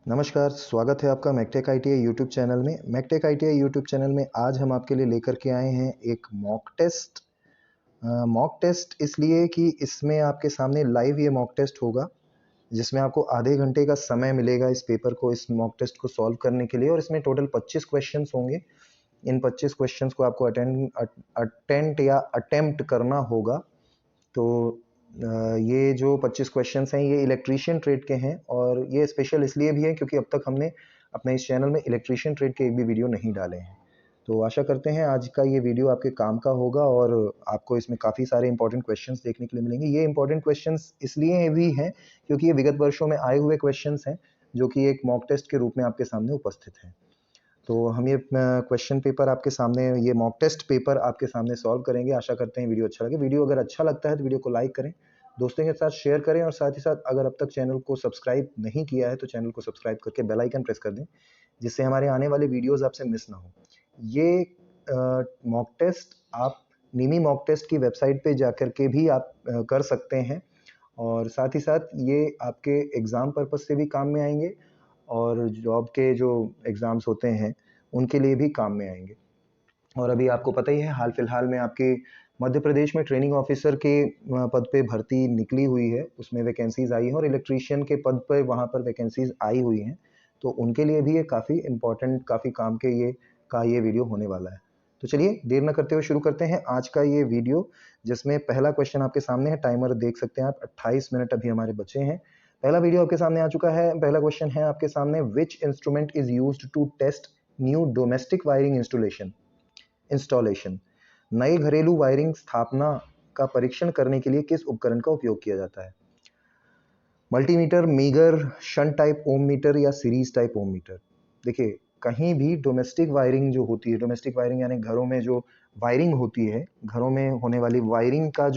नमस्कार, स्वागत है आपका मैकटेक आईटीआई यूट्यूब चैनल में। मैकटेक आईटीआई यूट्यूब चैनल में आज हम आपके लिए लेकर के आए हैं एक मॉक टेस्ट। मॉक टेस्ट इसलिए कि इसमें आपके सामने लाइव ये मॉक टेस्ट होगा, जिसमें आपको आधे घंटे का समय मिलेगा इस पेपर को, इस मॉक टेस्ट को सॉल्व करने के लिए। और इसमें टोटल 25 क्वेश्चंस होंगे। इन 25 क्वेश्चंस को आपको अटेंड या अटेम्प्ट करना होगा। तो ये जो 25 क्वेश्चंस हैं ये इलेक्ट्रीशियन ट्रेड के हैं, और ये स्पेशल इसलिए भी है क्योंकि अब तक हमने अपने इस चैनल में इलेक्ट्रीशियन ट्रेड के एक भी वीडियो नहीं डाले हैं। तो आशा करते हैं आज का ये वीडियो आपके काम का होगा और आपको इसमें काफ़ी सारे इंपॉर्टेंट क्वेश्चंस देखने के लिए मिलेंगे। ये इंपॉर्टेंट क्वेश्चंस इसलिए भी हैं क्योंकि ये विगत वर्षों में आए हुए क्वेश्चंस हैं, जो कि एक मॉक टेस्ट के रूप में आपके सामने उपस्थित हैं। तो हम ये क्वेश्चन पेपर आपके सामने, ये मॉक टेस्ट पेपर आपके सामने सॉल्व करेंगे। आशा करते हैं वीडियो अच्छा लगे। वीडियो अगर अच्छा लगता है तो वीडियो को लाइक करें, दोस्तों के साथ शेयर करें, और साथ ही साथ अगर अब तक चैनल को सब्सक्राइब नहीं किया है तो चैनल को सब्सक्राइब करके बेल आइकन प्रेस कर दें, जिससे हमारे आने वाले वीडियोस आपसे मिस ना हो। ये मॉक टेस्ट आप नीमी मॉक टेस्ट की वेबसाइट पे जाकर के भी आप कर सकते हैं, और साथ ही साथ ये आपके एग्ज़ाम पर्पस से भी काम में आएंगे, और जॉब के जो एग्ज़ाम्स होते हैं उनके लिए भी काम में आएंगे। और अभी आपको पता ही है, हाल फिलहाल में आपके मध्य प्रदेश में ट्रेनिंग ऑफिसर के पद पे भर्ती निकली हुई है, उसमें वैकेंसीज आई हैं, और इलेक्ट्रीशियन के पद पर वहाँ पर वैकेंसीज आई हुई हैं। तो उनके लिए भी ये काफ़ी इम्पोर्टेंट, काफ़ी काम के ये वीडियो होने वाला है। तो चलिए देर न करते हुए शुरू करते हैं आज का ये वीडियो, जिसमें पहला क्वेश्चन आपके सामने है। टाइमर देख सकते हैं आप, 28 मिनट अभी हमारे बचे हैं। पहला वीडियो आपके सामने आ चुका है। पहला क्वेश्चन है आपके सामने, which instrument is used to test new domestic wiring installation. नए घरेलू वायरिंग स्थापना का परीक्षण करने के लिए किस उपकरण का उपयोग किया जाता है? मल्टीमीटर, मीगर, शंट टाइप ओम मीटर या सीरीज टाइप ओम मीटर। देखिए, कहीं भी डोमेस्टिक वायरिंग जो होती है, डोमेस्टिक वायरिंग यानी घरों में जो वायरिंग होती है, घरों में होने वाली वायरिंग का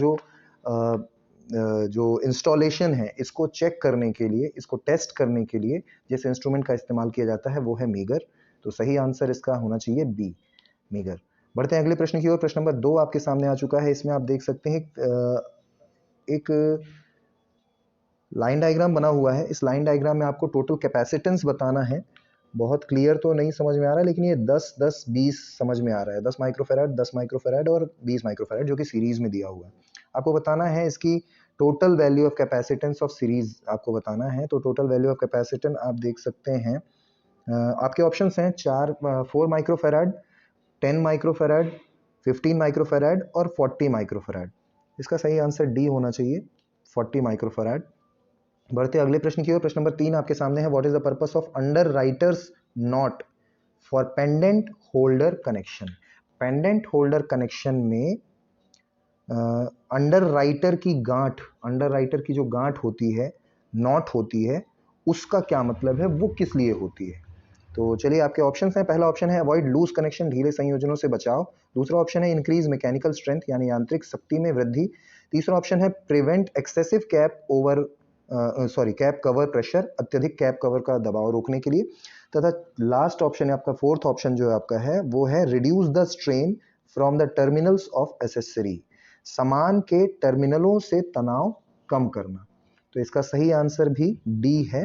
जो इंस्टॉलेशन है, इसको चेक करने के लिए, इसको टेस्ट करने के लिए जिस इंस्ट्रूमेंट का इस्तेमाल किया जाता है वो है मीगर। तो सही आंसर इसका होना चाहिए बी, मीगर। बढ़ते हैं अगले प्रश्न की ओर। प्रश्न नंबर 2 आपके सामने आ चुका है। इसमें आप देख सकते हैं एक लाइन डायग्राम बना हुआ है। इस लाइन डायग्राम में आपको टोटल कैपेसिटेंस बताना है। बहुत क्लियर तो नहीं समझ में आ रहा है, लेकिन ये 10 10 20 समझ में आ रहा है। 10 माइक्रोफेराड, 10 माइक्रोफेराड और 20 माइक्रोफेराड, जो कि सीरीज में दिया हुआ है। आपको बताना है इसकी total value of capacitance of series, आपको बताना है। तो टोटल वैल्यू ऑफ कैपेसिटेंस आप देख सकते हैं। आपके ऑप्शंस हैं 4 माइक्रोफेराड, 10 माइक्रोफेराड, 15 माइक्रोफेराड और 40 माइक्रोफेराड। इसका सही आंसर डी होना चाहिए, 40 माइक्रोफेराड। बढ़ते अगले प्रश्न की ओर। प्रश्न नंबर 3 आपके सामने है, what is the purpose of under writers not for pendant holder connection. Pendant holder connection में अंडर राइटर की गांठ, अंडर राइटर की जो गांठ होती है, नॉट होती है, उसका क्या मतलब है, वो किस लिए होती है? तो चलिए आपके ऑप्शंस हैं। पहला ऑप्शन है अवॉइड लूज कनेक्शन, ढीले संयोजनों से बचाव। दूसरा ऑप्शन है इंक्रीज मैकेनिकल स्ट्रेंथ, यानी यांत्रिक शक्ति में वृद्धि। तीसरा ऑप्शन है prevent excessive cap cover pressure, अत्यधिक कैप कवर का दबाव रोकने के लिए। तथा लास्ट ऑप्शन है आपका, फोर्थ ऑप्शन जो है आपका है, वो है reduce the strain from the terminals of accessory, सामान के टर्मिनलों से तनाव कम करना। तो इसका सही आंसर भी डी है,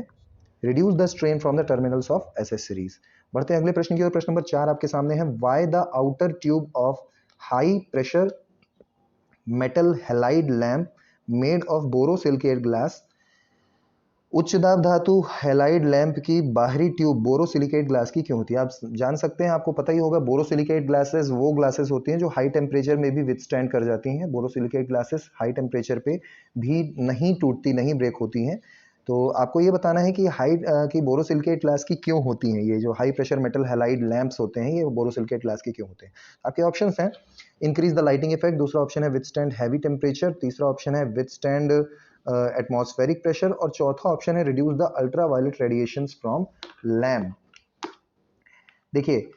reduce the strain from the terminals of accessories. बढ़ते हैं अगले प्रश्न की ओर। प्रश्न नंबर 4 आपके सामने है, why the outer tube of high pressure metal halide lamp made of borosilicate glass. उच्च दाब धातु हैलाइड लैंप की बाहरी ट्यूब बोरोसिलिकेट ग्लास की क्यों होती है? आप जान सकते हैं, आपको पता ही होगा, बोरोसिलिकेट ग्लासेस वो ग्लासेस होती हैं जो हाई टेम्परेचर में भी विथस्टैंड कर जाती हैं। बोरोसिलिकेट ग्लासेस हाई टेम्परेचर पे भी नहीं टूटती, नहीं ब्रेक होती हैं। तो आपको ये बताना है कि कि बोरोसिलिकेट ग्लास की क्यों होती हैं, ये जो high pressure metal halide lamps होते हैं, ये बोरोसिलिकेट ग्लास की क्यों होते हैं? आपके ऑप्शंस हैं, इंक्रीज द लाइटिंग इफेक्ट, दूसरा ऑप्शन है विथस्टैंड हैवी टेम्परेचर, तीसरा ऑप्शन है विथस्टैंड एटमॉस्फेरिक प्रेशर, और चौथा ऑप्शन है reduce the ultraviolet radiations from lamp. देखिए,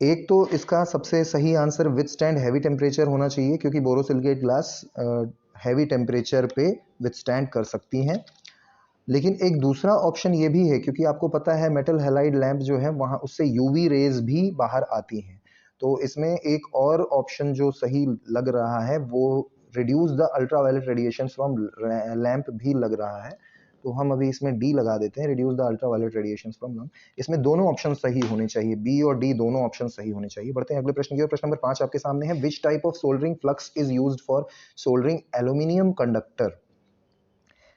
एक तो इसका सबसे सही आंसर विथस्टैंड हैवी टेम्परेचर होना चाहिए, क्योंकि बोरोसिलिकेट ग्लास हैवी टेम्परेचर पे विथस्टैंड कर सकती हैं। लेकिन एक दूसरा ऑप्शन ये भी है, क्योंकि आपको पता है मेटल हैलाइड लैंप जो है वहाँ उससे यूवी रेज भी बाहर आती हैं। तो इसमें एक और ऑप्शन जो सही लग रहा है वो reduce the ultraviolet radiation from lamp भी लग रहा है। तो हम अभी इसमें डी लगा देते हैं, reduce the ultraviolet radiation from lung. इसमें दोनों ऑप्शन सही होने चाहिए, बी और डी दोनों ऑप्शन सही होने चाहिए। बढ़ते हैं अगले प्रश्न की ओर। प्रश्न नंबर 5 आपके सामने है, which type of soldering flux is used for soldering aluminium conductor.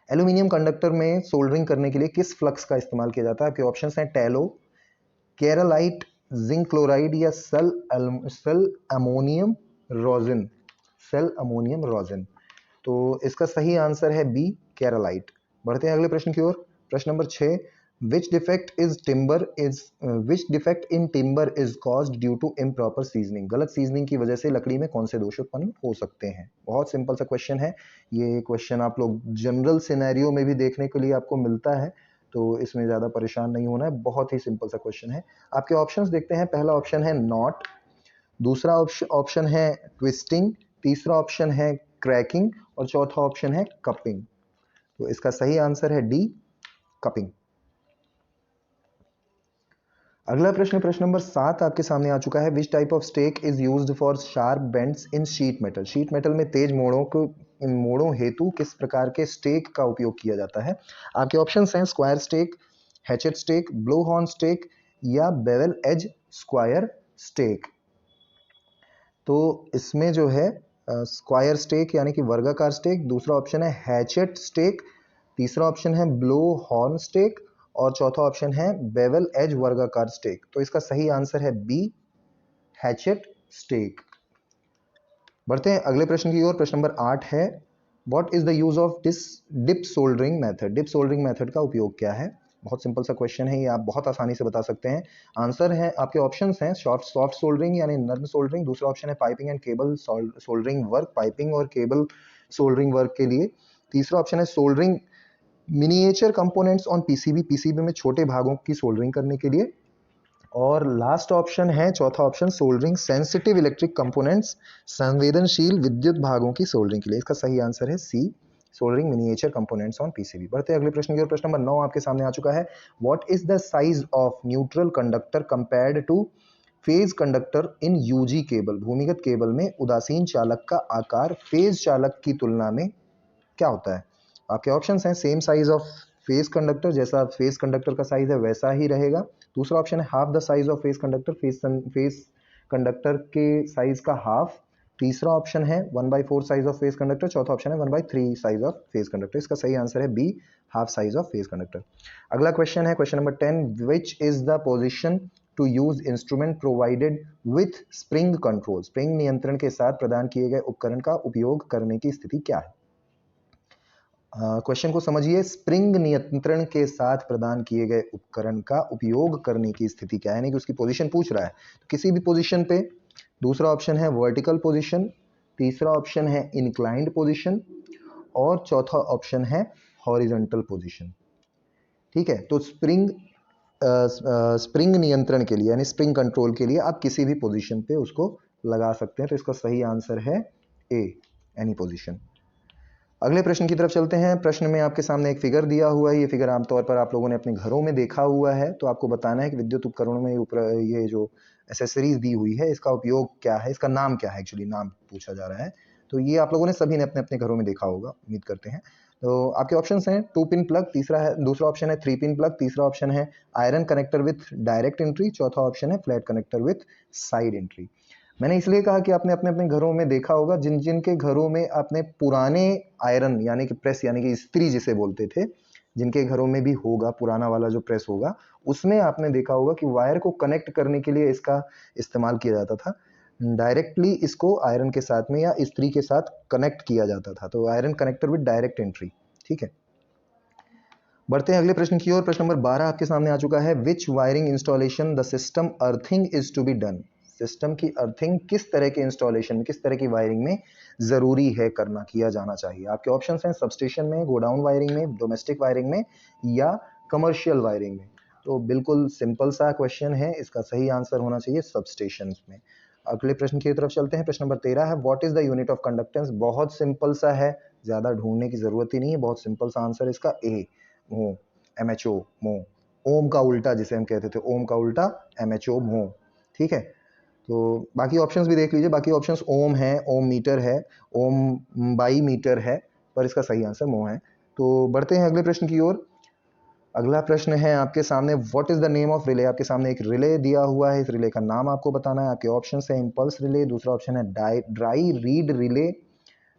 Aluminium conductor में सोल्डरिंग करने के लिए किस फ्लक्स का इस्तेमाल किया जाता है? आपके ऑप्शंस हैं टैलो, केरालाइट, जिंक क्लोराइड या sal ammonium rosin. Sal ammonium rosin. तो इसका सही आंसर है बी, केरालाइट। बढ़ते हैं अगले प्रश्न की ओर। प्रश्न number 6, which defect in timber is caused due to improper seasoning. गलत सीजनिंग की वजह से लकड़ी में कौन से दोष उत्पन्न हो सकते हैं? बहुत सिंपल सा क्वेश्चन है ये। क्वेश्चन आप लोग जनरल सिनेरियो में भी देखने के लिए आपको मिलता है, तो इसमें ज़्यादा परेशान नहीं होना है, बहुत ही सिंपल सा क्वेश्चन है। आपके ऑप्शंस देखते हैं। पहला ऑप्शन है नॉट, दूसरा ऑप्शन है ट्विस्टिंग, तीसरा ऑप्शन है क्रैकिंग और चौथा ऑप्शन है कपिंग। तो इसका सही आंसर है डी, कपिंग। अगला प्रश्न, प्रश्न नंबर 7 आपके सामने आ चुका है, which type of stake is used for sharp bends in sheet metal. Sheet metal में तेज मोड़ों हेतु किस प्रकार के स्टेक का उपयोग किया जाता है? आपके ऑप्शंस हैं square stake, hatchet stake, blow horn stake या बेवल एज स्क्वायर स्टेक। तो इसमें जो है स्क्वायर स्टेक यानी कि वर्गाकार स्टेक, दूसरा ऑप्शन है हैचेट स्टेक, तीसरा ऑप्शन है ब्लो हॉर्न स्टेक और चौथा ऑप्शन है बेवल एज वर्गाकार स्टेक। तो इसका सही आंसर है बी, हैचेट स्टेक। बढ़ते हैं अगले प्रश्न की ओर। प्रश्न नंबर 8 है, what is the use of dip soldering method. Dip soldering method का उपयोग क्या है? बहुत सिंपल सा क्वेश्चन है ये, आप बहुत आसानी से बता सकते हैं। आंसर है, आपके ऑप्शंस हैं सॉफ्ट सोल्डरिंग यानी नर्म सोल्डरिंग, दूसरा ऑप्शन है piping and cable soldering work, piping और केबल सोल्डरिंग वर्क के लिए, तीसरा ऑप्शन है soldering miniature components on PCB, PCB में छोटे भागों की सोल्डरिंग करने के लिए, और लास्ट ऑप्शन है चौथा option soldering sensitive electric components, संवेदनशील विद्युत भागों की सोल्डरिंग के लिए। इसका सही आंसर है C, soldering miniature components on PCB. बढ़ते हैं अगले प्रश्न की ओर। प्रश्न नंबर 9 आपके सामने आ चुका है, what is the size of neutral conductor compared to phase conductor in UG cable. भूमिगत केबल में उदासीन चालक का आकार फेज चालक की तुलना में क्या होता है? आपके ऑप्शंस हैं same size of phase conductor, जैसा फेज कंडक्टर का साइज है वैसा ही रहेगा, दूसरा ऑप्शन है half the size of phase conductor, phase conductor के साइज का हाफ, तीसरा ऑप्शन है 1/4 साइज ऑफ फेज कंडक्टर, चौथा ऑप्शन है 1/3 साइज ऑफ फेज कंडक्टर। इसका सही आंसर है B, half size of phase conductor. अगला क्वेश्चन है question number 10, which is the position to use instrument provided with spring control. Spring नियंत्रण के साथ प्रदान किए गए उपकरण का उपयोग करने की स्थिति क्या है? क्वेश्चन को समझिए, स्प्रिंग नियंत्रण के साथ प्रदान किए गए उपकरण का उपयोग करने की स्थिति क्या है, यानी कि उसकी पोजीशन पूछ रहा है। तो किसी भी पोजीशन पे, दूसरा ऑप्शन है वर्टिकल पोजीशन, तीसरा ऑप्शन है इंक्लाइंड पोजीशन और चौथा ऑप्शन है हॉरिजॉन्टल पोजीशन। ठीक है, तो स्प्रिंग नियंत्रण के लिए यानी स्प्रिंग कंट्रोल के लिए आप किसी भी पोजीशन पे उसको लगा सकते हैं। तो इसका सही आंसर है ए, एनी पोजीशन। अगले प्रश्न की तरफ चलते हैं। प्रश्न में आपके सामने एक फिगर दिया हुआ है, ये फिगर आमतौर पर आप लोगों ने अपने घरों में देखा हुआ है। तो आपको बताना है कि विद्युत उपकरणों में ये जो एसेसरीज दी हुई है इसका उपयोग क्या है, इसका नाम क्या है, एक्चुअली नाम पूछा जा रहा है। तो ये आप लोगों ने सभी ने अपने अपने घरों में देखा होगा, उम्मीद करते हैं। तो आपके ऑप्शंस हैं 2 पिन प्लग, दूसरा ऑप्शन है 3 पिन प्लग, तीसरा ऑप्शन है iron connector with direct entry, चौथा ऑप्शन है flat connector with side entry. मैंने इसलिए कहा कि आपने अपने अपने घरों में देखा होगा, जिन जिन के घरों में आपने पुराने आयरन यानी कि प्रेस यानी कि इस्त्री जिसे बोलते थे, जिनके घरों में भी होगा पुराना वाला जो प्रेस होगा, उसमें आपने देखा होगा कि वायर को कनेक्ट करने के लिए इसका इस्तेमाल किया जाता था। डायरेक्टली इसको आयरन के साथ में या इस्त्री के साथ कनेक्ट किया जाता था, तो iron connector with direct entry. ठीक है, बढ़ते हैं अगले प्रश्न की ओर। प्रश्न नंबर 12 आपके सामने आ चुका है, which wiring installation the system earthing is to be done. System की अर्थिंग किस तरह के इंस्टॉलेशन में, किस तरह की वायरिंग में जरूरी है करना, किया जाना चाहिए? आपके ऑप्शंस हैं सबस्टेशन में, गोडाउन वायरिंग में, डोमेस्टिक वायरिंग में या कमर्शियल वायरिंग में। तो बिल्कुल सिंपल सा क्वेश्चन है, इसका सही आंसर होना चाहिए सबस्टेशन में। अगले प्रश्न की तरफ चलते हैं। प्रश्न नंबर 13 है, what is the unit of conductance. बहुत सिंपल सा है, ज्यादा ढूंढने की जरूरत ही नहीं है, बहुत सिंपल सा आंसर इसका ए, मो, MHO, मो। ओम का उल्टा जिसे हम कहते थे, ओम का उल्टा MHO, मो। ठीक है, तो बाकी ऑप्शंस भी देख लीजिए। बाकी ऑप्शंस ओम है, ओम मीटर है, ओम बाई मीटर है, पर इसका सही आंसर मो है। तो बढ़ते हैं अगले प्रश्न की ओर। अगला प्रश्न है आपके सामने, what is the name of relay. आपके सामने एक रिले दिया हुआ है, इस रिले का नाम आपको बताना है। आपके ऑप्शन है इंपल्स रिले, दूसरा ऑप्शन है dry read relay,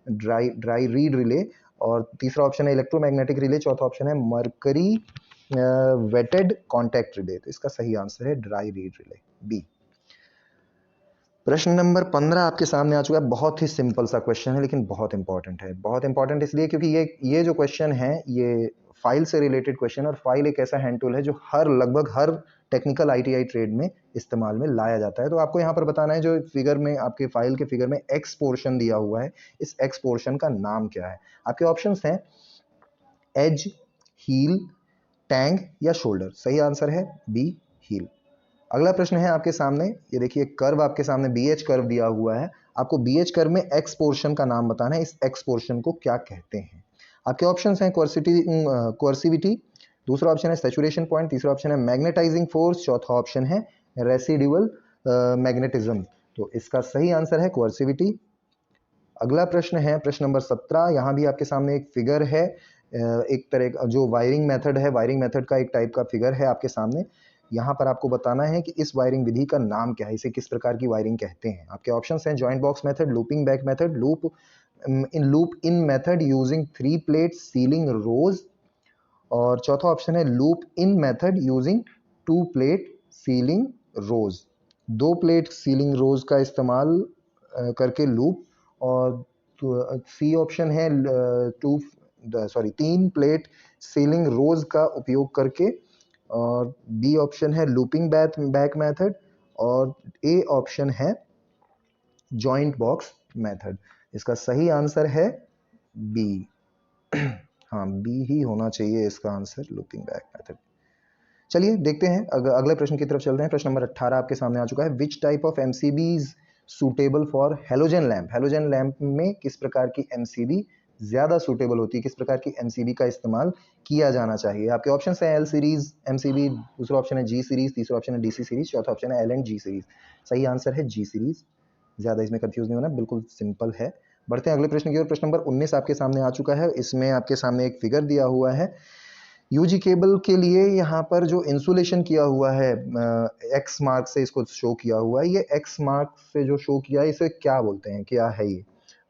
dry read relay, और तीसरा ऑप्शन है इलेक्ट्रोमैग्नेटिक रिले, चौथा ऑप्शन है मरकरी वेटेड कॉन्टैक्ट रिले। तो इसका सही आंसर है ड्राई रीड रिले, बी। प्रश्न नंबर 15 आपके सामने आ चुका है। बहुत ही सिंपल सा क्वेश्चन है लेकिन बहुत इंपॉर्टेंट है। बहुत इंपॉर्टेंट इसलिए क्योंकि ये जो क्वेश्चन है ये फाइल से रिलेटेड क्वेश्चन, और फाइल एक ऐसा हैंड टूल है जो लगभग हर टेक्निकल आईटीआई ट्रेड में इस्तेमाल में लाया जाता है। तो आपको यहाँ पर बताना है, जो फिगर में आपके फाइल के फिगर में एक्स पोर्शन दिया हुआ है, इस एक्स पोर्शन का नाम क्या है। आपके ऑप्शंस हैं एज, हील, टैंग या शोल्डर। सही आंसर है बी, हील। अगला प्रश्न है आपके सामने, ये देखिए कर्व आपके सामने BH कर्व दिया हुआ है। आपको BH कर्व में एक्स पोर्शन का नाम बताना है, इस एक्स पोर्शन को क्या कहते हैं। आपके ऑप्शंस हैं कोर्सिविटी, दूसरा ऑप्शन है सैचुरेशन पॉइंट, तीसरा ऑप्शन है मैग्नेटाइजिंग फोर्स, चौथा ऑप्शन है रेसिडुअल मैग्नेटिज्म। तो इसका सही आंसर है कोर्सिविटी। अगला प्रश्न है प्रश्न नंबर 17। यहाँ भी आपके सामने एक फिगर है, एक तरह का जो वायरिंग मेथड है, वायरिंग मेथड का एक टाइप का फिगर है आपके सामने। यहाँ पर आपको बताना है कि इस वायरिंग विधि का नाम क्या है, इसे किस प्रकार की वायरिंग कहते हैं। आपके ऑप्शंस हैं joint box method, looping back method, loop in method using 3 plate ceiling rose, और चौथा ऑप्शन है loop in method using 2 plate ceiling rose. 2 plate ceiling rose का इस्तेमाल करके लूप, और सी ऑप्शन है 3 प्लेट सीलिंग रोज का उपयोग करके, और बी ऑप्शन है लूपिंग बैक मेथड, और ए ऑप्शन है जॉइंट बॉक्स मेथड। इसका सही आंसर है बी। हाँ, बी ही होना चाहिए इसका आंसर, लूपिंग बैक मेथड। चलिए देखते हैं, अगले प्रश्न की तरफ चल रहे हैं। प्रश्न नंबर 18 आपके सामने आ चुका है। Which type of MCBs suitable for halogen lamp. Halogen lamp में किस प्रकार की एमसीबी ज्यादा सूटेबल होती है, किस प्रकार की एमसीबी का इस्तेमाल किया जाना चाहिए। आपके ऑप्शन है एल सीरीज एमसीबी, दूसरा ऑप्शन है जी सीरीज, तीसरा ऑप्शन है डीसी सीरीज, चौथा ऑप्शन है एल एंड जी सीरीज। सही आंसर है जी सीरीज। ज्यादा इसमें कंफ्यूज नहीं होना, बिल्कुल सिंपल है। बढ़ते हैं अगले प्रश्न की ओर। प्रश्न नंबर 19 आपके सामने आ चुका है। इसमें आपके सामने एक फिगर दिया हुआ है। यूजी केबल के लिए यहाँ पर जो इंसुलेशन किया हुआ है, एक्स मार्क से इसको शो किया हुआ है, ये एक्स मार्क से जो शो किया है इसे क्या बोलते हैं, क्या है ये।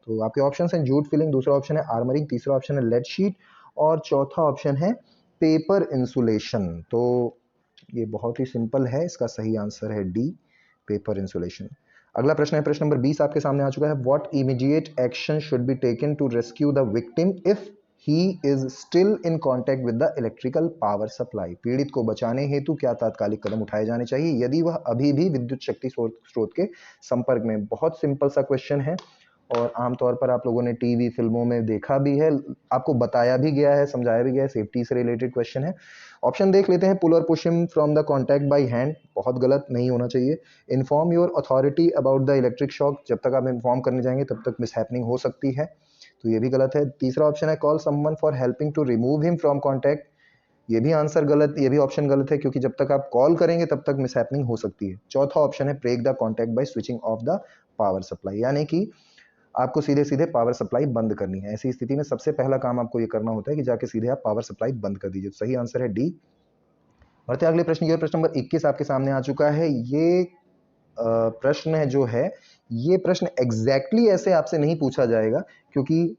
तो आपके ऑप्शन हैं जूट फिलिंग, दूसरा ऑप्शन है आर्मरिंग, तीसरा ऑप्शन है लेड शीट, और चौथा ऑप्शन है पेपर इंसुलेशन। तो ये बहुत ही सिंपल है, इसका सही आंसर है डी, पेपर इंसुलेशन। अगला प्रश्न है प्रश्न नंबर 20 आपके सामने आ चुका है। What immediate action should be taken to rescue the victim if he is still in contact with the electrical power supply. पीड़ित को बचाने हेतु क्या तात्कालिक कदम उठाए जाने चाहिए यदि वह अभी भी विद्युत शक्ति स्रोत के संपर्क में। बहुत सिंपल सा क्वेश्चन है, और आमतौर पर आप लोगों ने टीवी फिल्मों में देखा भी है, आपको बताया भी गया है, समझाया भी गया है, सेफ्टी से रिलेटेड क्वेश्चन है। ऑप्शन देख लेते हैं। पुल और push him from the contact by hand, बहुत गलत, नहीं होना चाहिए। Inform your authority about the electric shock, जब तक आप इन्फॉर्म करने जाएंगे तब तक मिस हैपनिंग हो सकती है, तो ये भी गलत है। तीसरा ऑप्शन है call someone for helping to remove him from contact, ये भी आंसर गलत, ये भी ऑप्शन गलत है, क्योंकि जब तक आप कॉल करेंगे तब तक मिस हैपनिंग हो सकती है। चौथा ऑप्शन है break the contact by switching off the power supply, यानी कि आपको सीधे सीधे पावर सप्लाई बंद करनी है। ऐसी स्थिति में सबसे पहला काम आपको ये करना होता है कि जाके सीधे आप पावर सप्लाई बंद कर दीजिए। तो सही आंसर है डी। बढ़ते अगले प्रश्न की ओर। प्रश्न नंबर 21 आपके सामने आ चुका है। ये प्रश्न है जो है, ये प्रश्न एग्जैक्टली ऐसे आपसे नहीं पूछा जाएगा, क्योंकि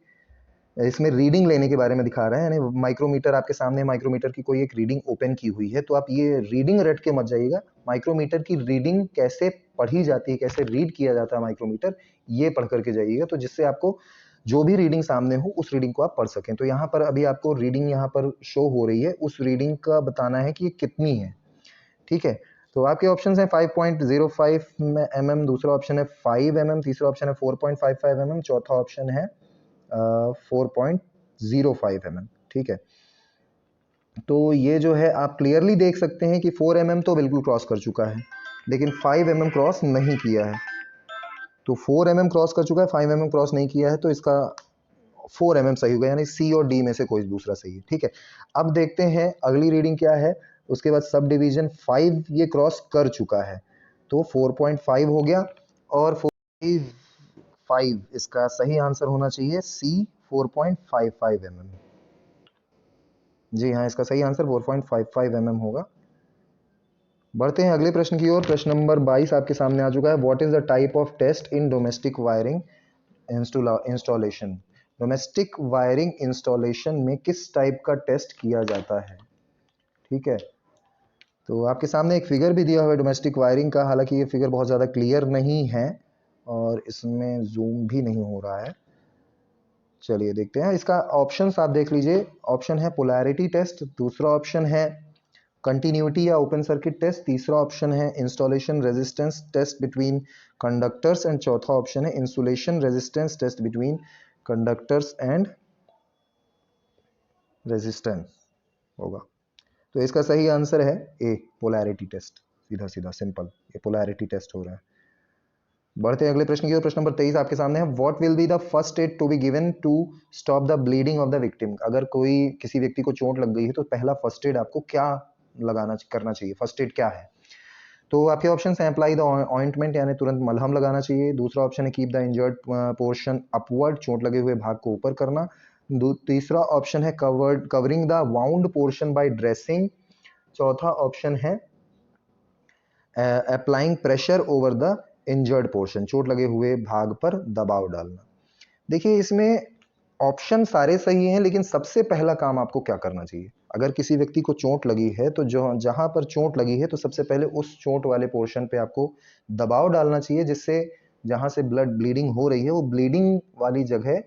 इसमें रीडिंग लेने के बारे में दिखा रहा है, यानी माइक्रोमीटर आपके सामने, माइक्रोमीटर की कोई एक रीडिंग ओपन की हुई है, तो आप ये रीडिंग रट के मत जाइएगा। माइक्रोमीटर की रीडिंग कैसे पढ़ी जाती है, कैसे रीड किया जाता है माइक्रोमीटर, ये पढ़ करके जाइएगा, तो जिससे आपको जो भी रीडिंग सामने हो उस रीडिंग को आप पढ़ सकें। तो यहाँ पर अभी आपको रीडिंग यहाँ पर शो हो रही है, उस रीडिंग का बताना है कि ये कितनी है। ठीक है, तो आपके ऑप्शन है 5.05 mm, दूसरा ऑप्शन है 5 mm, तीसरा ऑप्शन है 4.55 mm, चौथा ऑप्शन है 4.05 mm। ठीक है, तो ये जो है आप क्लियरली देख सकते हैं कि 4 mm तो बिल्कुल क्रॉस कर चुका है, लेकिन 5 mm क्रॉस नहीं किया है। तो 4 mm क्रॉस कर चुका है, 5 mm क्रॉस नहीं किया है, तो इसका 4 mm सही होगा, यानी सी और डी में से कोई दूसरा सही है। ठीक है, अब देखते हैं अगली रीडिंग क्या है। उसके बाद सब डिवीजन 5 ये क्रॉस कर चुका है, तो 4.5 हो गया, और 4.5 इसका सही आंसर होना चाहिए सी, 4.55 mm। जी हाँ, इसका सही आंसर 4.55 mm होगा। बढ़ते हैं अगले प्रश्न की ओर। प्रश्न नंबर 22 आपके सामने आ चुका है। What is the type of test in domestic wiring installation? Domestic wiring installation में किस टाइप का टेस्ट किया जाता है? ठीक है, तो आपके सामने एक फिगर भी दिया हुआ है डोमेस्टिक वायरिंग का, हालांकि ये फिगर बहुत ज़्यादा क्लियर नहीं है और इसमें जूम भी नहीं हो रहा है। चलिए देखते हैं इसका ऑप्शंस, आप देख लीजिए। ऑप्शन है पोलैरिटी टेस्ट, दूसरा ऑप्शन है कंटिन्यूटी या ओपन सर्किट टेस्ट, तीसरा ऑप्शन है installation resistance test between conductors and चौथा ऑप्शन है insulation resistance test between conductors and resistance होगा। तो इसका सही आंसर है ए, पोलैरिटी टेस्ट। सीधा सीधा सिंपल, ये पोलैरिटी टेस्ट हो रहा है। बढ़ते हैं अगले प्रश्न की ओर। प्रश्न नंबर 23 आपके सामने है। What will be the first aid to be given to stop the bleeding of the victim? अगर कोई किसी व्यक्ति को चोट लग गई है तो पहला फर्स्ट एड आपको क्या करना चाहिए? फर्स्ट एड क्या है? तो आपके ऑप्शन है अप्लाई द ऑइंटमेंट, यानी तुरंत मलहम लगाना चाहिए। दूसरा ऑप्शन है keep the injured portion upward, चोट लगे हुए भाग को ऊपर करना। तीसरा ऑप्शन है covering the wound portion by dressing. चौथा ऑप्शन है applying pressure over the injured portion, चोट लगे हुए भाग पर दबाव डालना। देखिए इसमें ऑप्शन सारे सही हैं, लेकिन सबसे पहला काम आपको क्या करना चाहिए? अगर किसी व्यक्ति को चोट लगी है तो जो जहां पर चोट लगी है तो सबसे पहले उस चोट वाले पोर्शन पे आपको दबाव डालना चाहिए, जिससे जहां से ब्लड ब्लीडिंग हो रही है वो ब्लीडिंग वाली जगह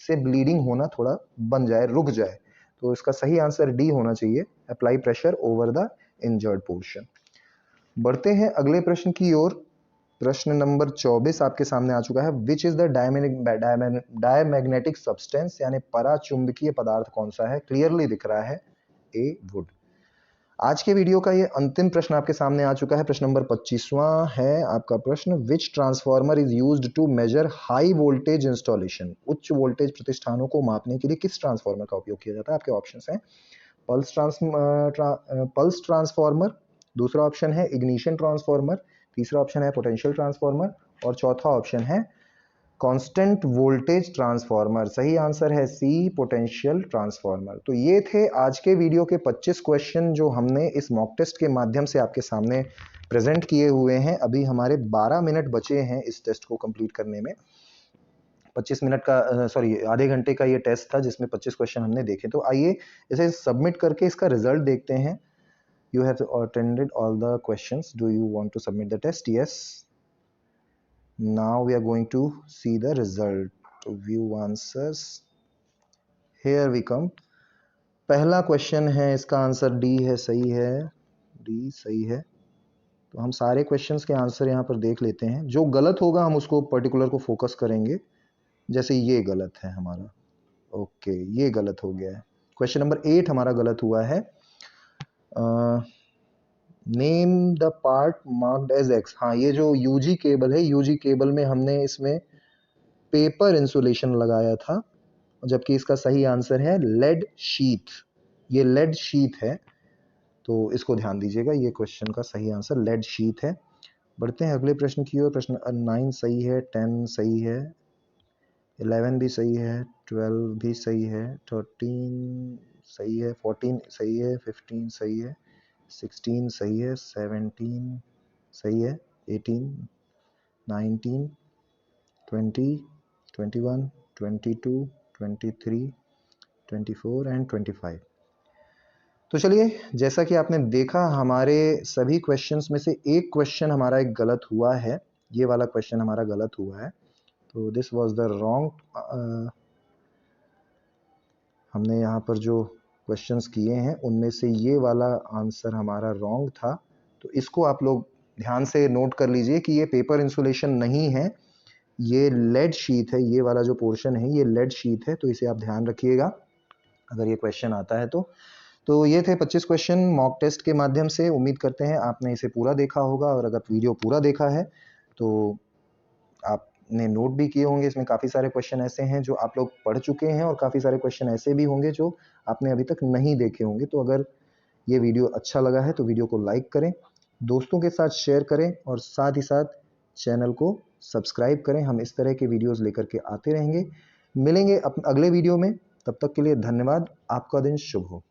से ब्लीडिंग होना थोड़ा बन जाए, रुक जाए। तो इसका सही आंसर डी होना चाहिए, apply pressure over the injured portion. बढ़ते हैं अगले प्रश्न की ओर। प्रश्न नंबर 24 आपके सामने आ चुका है। विच इज द डायमैग्नेटिक सब्सटेंस, यानी पराचुंबकीय पदार्थ कौन सा है? क्लियरली दिख रहा है ए, वुड। आज के वीडियो का ये अंतिम प्रश्न आपके सामने आ चुका है। प्रश्न नंबर 25वां है आपका प्रश्न। Which transformer is used to measure high voltage installation? उच्च वोल्टेज प्रतिष्ठानों को मापने के लिए किस ट्रांसफॉर्मर का उपयोग किया जाता है? आपके ऑप्शंस हैं पल्स ट्रांसफॉर्मर, दूसरा ऑप्शन है इग्निशन ट्रांसफॉर्मर, तीसरा ऑप्शन है पोटेंशियल ट्रांसफॉर्मर और चौथा ऑप्शन है कांस्टेंट वोल्टेज ट्रांसफॉर्मर। सही आंसर है सी, पोटेंशियल ट्रांसफॉर्मर। तो ये थे आज के वीडियो के 25 क्वेश्चन जो हमने इस मॉक टेस्ट के माध्यम से आपके सामने प्रेजेंट किए हुए हैं। अभी हमारे 12 मिनट बचे हैं इस टेस्ट को कंप्लीट करने में। 25 मिनट का सॉरी आधे घंटे का ये टेस्ट था जिसमें 25 क्वेश्चन हमने देखे। तो आइए इसे सबमिट करके इसका रिजल्ट देखते हैं। You have attended all the questions. Do you want to submit the test? Yes. Now we are going to see the result. To view answers. Here we come. पहला क्वेश्चन है, इसका answer D है, सही है। D सही है। तो हम सारे क्वेश्चंस के आंसर यहाँ पर देख लेते हैं। जो गलत होगा हम उसको पर्टिकुलर को फोकस करेंगे। जैसे ये गलत है हमारा, ओके ये गलत हो गया है। क्वेश्चन नंबर 8 हमारा गलत हुआ है। Name the part marked as X. हाँ, ये जो यूजी केबल है, यूजी केबल में हमने इसमें पेपर इंसुलेशन लगाया था, जबकि इसका सही आंसर है लेड शीथ। ये लेड शीथ है, तो इसको ध्यान दीजिएगा। ये क्वेश्चन का सही आंसर लेड शीथ है। बढ़ते हैं अगले प्रश्न की ओर। प्रश्न 9 सही है, 10 सही है, 11 भी सही है, 12 भी सही है, 13 सही है, 14 सही है, 15 सही है, 16 सही है, 17 सही है, 18, 19, 20, 21, 22, 23, 24 एंड 25। तो चलिए, जैसा कि आपने देखा हमारे सभी क्वेश्चंस में से एक क्वेश्चन हमारा एक गलत हुआ है। ये वाला क्वेश्चन हमारा गलत हुआ है, तो दिस वाज द रॉन्ग। हमने यहाँ पर जो क्वेश्चंस किए हैं उनमें से ये वाला आंसर हमारा रॉन्ग था। तो इसको आप लोग ध्यान से नोट कर लीजिए कि ये पेपर इंसुलेशन नहीं है, ये लेड शीट है। ये वाला जो पोर्शन है ये लेड शीट है, तो इसे आप ध्यान रखिएगा अगर ये क्वेश्चन आता है तो ये थे 25 क्वेश्चन मॉक टेस्ट के माध्यम से। उम्मीद करते हैं आपने इसे पूरा देखा होगा, और अगर वीडियो पूरा देखा है तो आपने नोट भी किए होंगे। इसमें काफ़ी सारे क्वेश्चन ऐसे हैं जो आप लोग पढ़ चुके हैं, और काफ़ी सारे क्वेश्चन ऐसे भी होंगे जो आपने अभी तक नहीं देखे होंगे। तो अगर ये वीडियो अच्छा लगा है तो वीडियो को लाइक करें, दोस्तों के साथ शेयर करें, और साथ ही साथ चैनल को सब्सक्राइब करें। हम इस तरह के वीडियोस लेकर के आते रहेंगे। मिलेंगे अगले वीडियो में, तब तक के लिए धन्यवाद। आपका दिन शुभ हो।